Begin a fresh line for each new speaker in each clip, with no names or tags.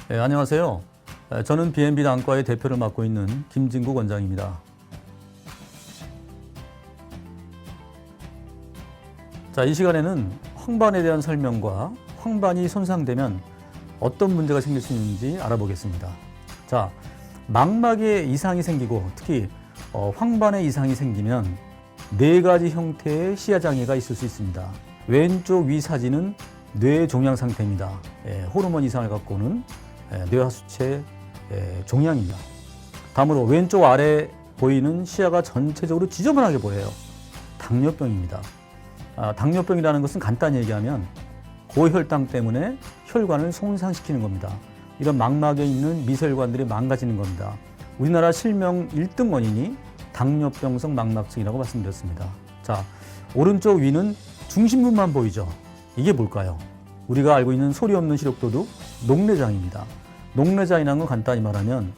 네, 안녕하세요. 저는 B&B 안과의 대표를 맡고 있는 김진국 원장입니다. 자, 이 시간에는 황반에 대한 설명과 황반이 손상되면 어떤 문제가 생길 수 있는지 알아보겠습니다. 자, 망막에 이상이 생기고 특히 황반에 이상이 생기면 4가지 형태의 시야장애가 있을 수 있습니다. 왼쪽 위 사진은 뇌 종양 상태입니다. 호르몬 이상을 갖고 오는 뇌하수체 종양입니다. 다음으로 왼쪽 아래 보이는 시야가 전체적으로 지저분하게 보여요. 당뇨병입니다. 당뇨병이라는 것은 간단히 얘기하면 고혈당 때문에 혈관을 손상시키는 겁니다. 이런 망막에 있는 미세혈관들이 망가지는 겁니다. 우리나라 실명 1등 원인이 당뇨병성 망막증이라고 말씀드렸습니다. 자, 오른쪽 위는 중심부만 보이죠. 이게 뭘까요? 우리가 알고 있는 소리 없는 시력도둑 녹내장입니다. 녹내장이라는 건 간단히 말하면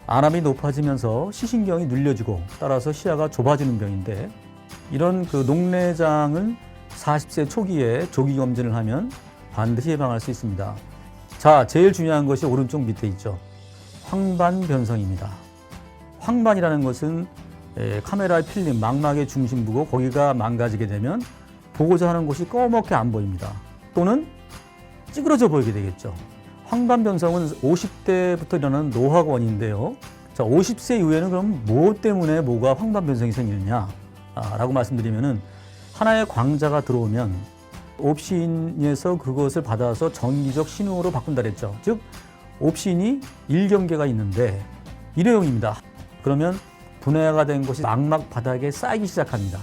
안압이 높아지면서 시신경이 눌려지고 따라서 시야가 좁아지는 병인데, 이런 그 녹내장은 40세 초기에 조기 검진을 하면 반드시 예방할 수 있습니다. 자, 제일 중요한 것이 오른쪽 밑에 있죠. 황반 변성입니다. 황반이라는 것은 카메라의 필름, 망막의 중심부고 거기가 망가지게 되면 보고자 하는 곳이 꺼멓게 안 보입니다. 또는 찌그러져 보이게 되겠죠. 황반 변성은 50대부터 일어나는 노화가 원인인데요. 자, 50세 이후에는 그럼 뭐 때문에 뭐가 황반 변성이 생기느냐 라고 말씀드리면은, 하나의 광자가 들어오면 옵신에서 그것을 받아서 전기적 신호로 바꾼다 그랬죠. 즉 옵신이 1경계가 있는데 일회용입니다. 그러면 분해가 된 것이 망막 바닥에 쌓이기 시작합니다.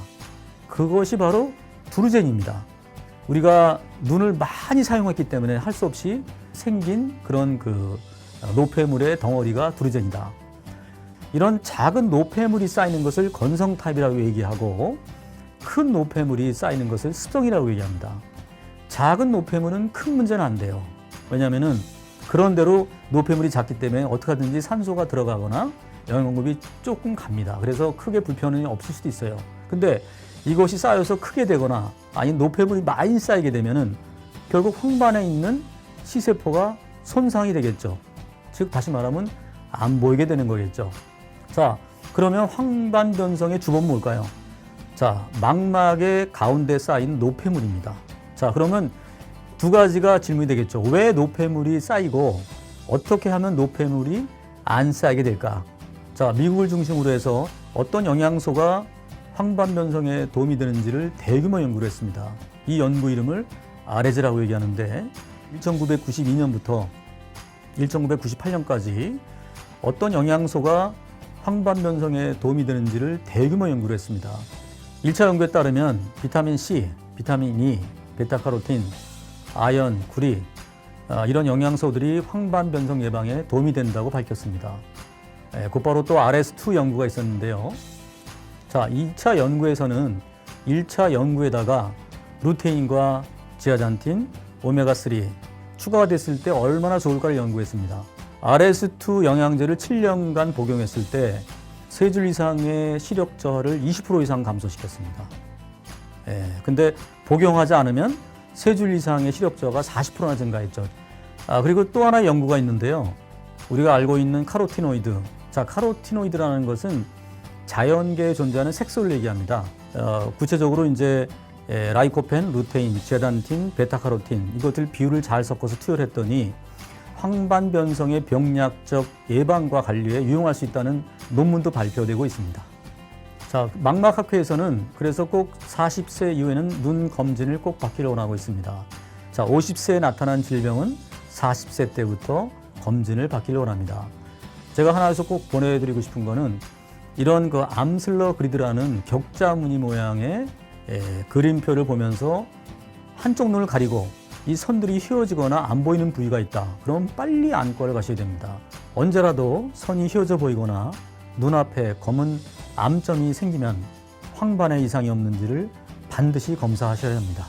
그것이 바로 두르젠입니다. 우리가 눈을 많이 사용했기 때문에 할 수 없이 생긴 그런 그 노폐물의 덩어리가 두르젠이다. 이런 작은 노폐물이 쌓이는 것을 건성탑이라고 얘기하고, 큰 노폐물이 쌓이는 것을 습성이라고 얘기합니다. 작은 노폐물은 큰 문제는 안 돼요. 왜냐하면은 그런 대로 노폐물이 작기 때문에 어떻게 하든지 산소가 들어가거나 영양 공급이 조금 갑니다. 그래서 크게 불편함이 없을 수도 있어요. 근데 이것이 쌓여서 크게 되거나 아니면 노폐물이 많이 쌓이게 되면은 결국 황반에 있는 시세포가 손상이 되겠죠. 즉 다시 말하면 안 보이게 되는 거겠죠. 자, 그러면 황반 변성의 주범은 뭘까요? 자, 망막의 가운데 쌓인 노폐물입니다. 자, 그러면 2가지가 질문이 되겠죠. 왜 노폐물이 쌓이고 어떻게 하면 노폐물이 안 쌓이게 될까? 자, 미국을 중심으로 해서 어떤 영양소가 황반 변성에 도움이 되는지를 대규모 연구를 했습니다. 이 연구 이름을 아레즈라고 얘기하는데, 1992년부터 1998년까지 어떤 영양소가 황반 변성에 도움이 되는지를 대규모 연구를 했습니다. 1차 연구에 따르면 비타민 C, 비타민 E, 베타카로틴, 아연, 구리 이런 영양소들이 황반 변성 예방에 도움이 된다고 밝혔습니다. 곧바로 또 RS2 연구가 있었는데요. 자, 2차 연구에서는 1차 연구에다가 루테인과 지아잔틴, 오메가3 추가가 됐을 때 얼마나 좋을까를 연구했습니다. RS2 영양제를 7년간 복용했을 때 3줄 이상의 시력 저하를 20% 이상 감소시켰습니다. 근데 복용하지 않으면 3줄 이상의 시력 저하가 40%나 증가했죠. 그리고 또 하나의 연구가 있는데요. 우리가 알고 있는 카로티노이드. 자, 카로티노이드라는 것은 자연계에 존재하는 색소를 얘기합니다. 구체적으로 이제 라이코펜, 루테인, 지아잔틴, 베타카로틴 이것들 비율을 잘 섞어서 투여했더니 황반 변성의 병약적 예방과 관리에 유용할 수 있다는 논문도 발표되고 있습니다. 자, 망막학회에서는 그래서 꼭 40세 이후에는 눈 검진을 꼭 받기를 원하고 있습니다. 자, 50세에 나타난 질병은 40세 때부터 검진을 받기를 원합니다. 제가 하나에서 꼭 보내드리고 싶은 거는 이런 그 암슬러 그리드라는 격자 무늬 모양의 그림표를 보면서 한쪽 눈을 가리고 이 선들이 휘어지거나 안 보이는 부위가 있다. 그럼 빨리 안과를 가셔야 됩니다. 언제라도 선이 휘어져 보이거나 눈앞에 검은 암점이 생기면 황반에 이상이 없는지를 반드시 검사하셔야 합니다.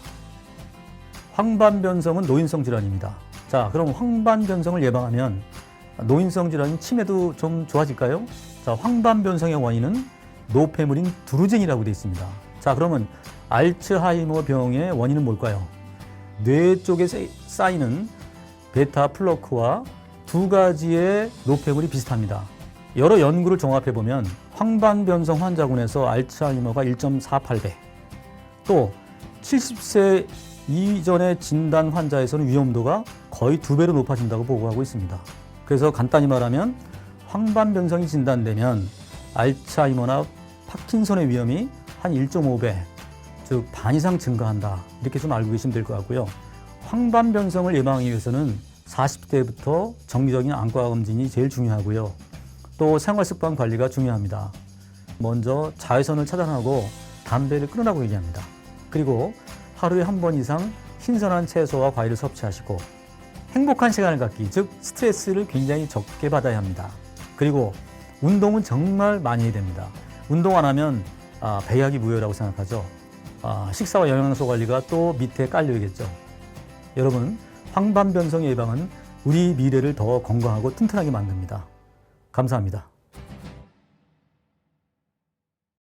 황반 변성은 노인성 질환입니다. 자, 그럼 황반 변성을 예방하면 노인성 질환인 치매도 좀 좋아질까요? 자, 황반 변성의 원인은 노폐물인 두르젠이라고 되어 있습니다. 자, 그러면 알츠하이머 병의 원인은 뭘까요? 뇌 쪽에 쌓이는 베타 플러크와 두 가지의 노폐물이 비슷합니다. 여러 연구를 종합해 보면 황반변성 환자군에서 알츠하이머가 1.48배, 또 70세 이전의 진단 환자에서는 위험도가 거의 2배로 높아진다고 보고하고 있습니다. 그래서 간단히 말하면 황반변성이 진단되면 알츠하이머나 파킨손의 위험이 한 1.5배, 즉 반 이상 증가한다. 이렇게 좀 알고 계시면 될 것 같고요. 황반변성을 예방하기 위해서는 40대부터 정기적인 안과 검진이 제일 중요하고요. 또 생활습관 관리가 중요합니다. 먼저 자외선을 차단하고 담배를 끊으라고 얘기합니다. 그리고 하루에 한 번 이상 신선한 채소와 과일을 섭취하시고 행복한 시간을 갖기, 즉 스트레스를 굉장히 적게 받아야 합니다. 그리고 운동은 정말 많이 해야 됩니다. 운동 안 하면 배약이 무효라고 생각하죠. 식사와 영양소 관리가 또 밑에 깔려야겠죠. 여러분, 황반변성 예방은 우리 미래를 더 건강하고 튼튼하게 만듭니다. 감사합니다.